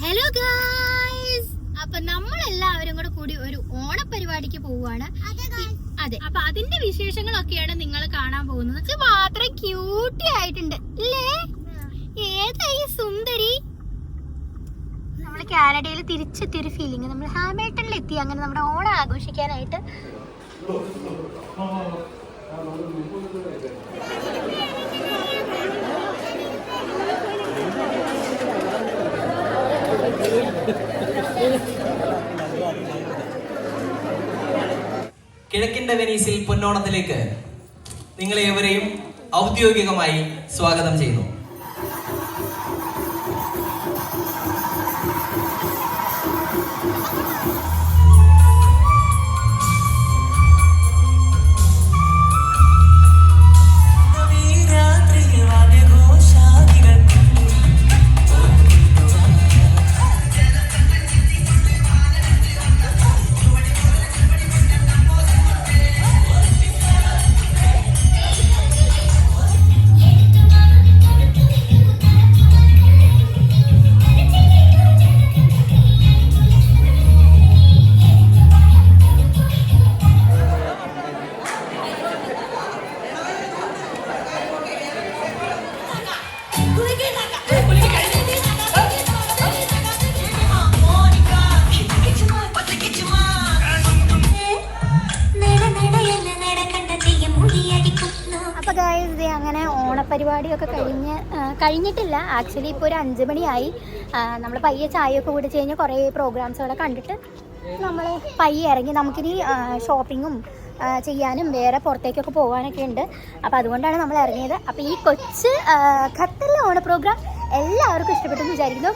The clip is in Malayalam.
ഹലോ ഗായ്സ്, അപ്പൊ നമ്മളെല്ലാവരും കൂടി ഒരു ഓണപരിപാടിക്ക് പോവുകയാണ്. അതെ, അപ്പൊ അതിന്റെ വിശേഷങ്ങളൊക്കെയാണ് നിങ്ങൾ കാണാൻ പോകുന്നത്. മാത്രം ക്യൂട്ടി ആയിട്ടുണ്ട് അല്ലേ? ഏതായി സുന്ദരി? നമ്മൾ കാനഡയിൽ തിരിച്ചെത്തിയൊരു ഫീലിംഗ്. നമ്മൾ ഹാമിൽട്ടണിൽ എത്തി. അങ്ങനെ നമ്മുടെ ഓണം ആഘോഷിക്കാനായിട്ട്. കിഴക്കിന്റെ വെനീസിൽ പൊന്നോണത്തിലേക്ക് നിങ്ങളേവരെയും ഔദ്യോഗികമായി സ്വാഗതം ചെയ്യുന്നു. അപ്പോൾ ഗായ്സ്, അങ്ങനെ ഓണപരിപാടിയൊക്കെ കഴിഞ്ഞിട്ടില്ല. ആക്ച്വലി ഇപ്പോൾ ഒരു 5 മണിയായി. നമ്മൾ പയ്യെ ചായയൊക്കെ കുടിച്ച് കഴിഞ്ഞ് കുറേ പ്രോഗ്രാംസുകളെ കണ്ടിട്ട് നമ്മൾ പയ്യെ ഇറങ്ങി. നമുക്കിനി ഷോപ്പിങ്ങും ചെയ്യാനും വേറെ പുറത്തേക്കൊക്കെ പോകാനൊക്കെ ഉണ്ട്. അപ്പോൾ അതുകൊണ്ടാണ് നമ്മൾ ഇറങ്ങിയത്. അപ്പോൾ ഈ കൊച്ച് ഖത്തറിലെ ഓണ പ്രോഗ്രാം എല്ലാവർക്കും ഇഷ്ടപ്പെട്ടെന്ന് വിചാരിക്കുന്നു.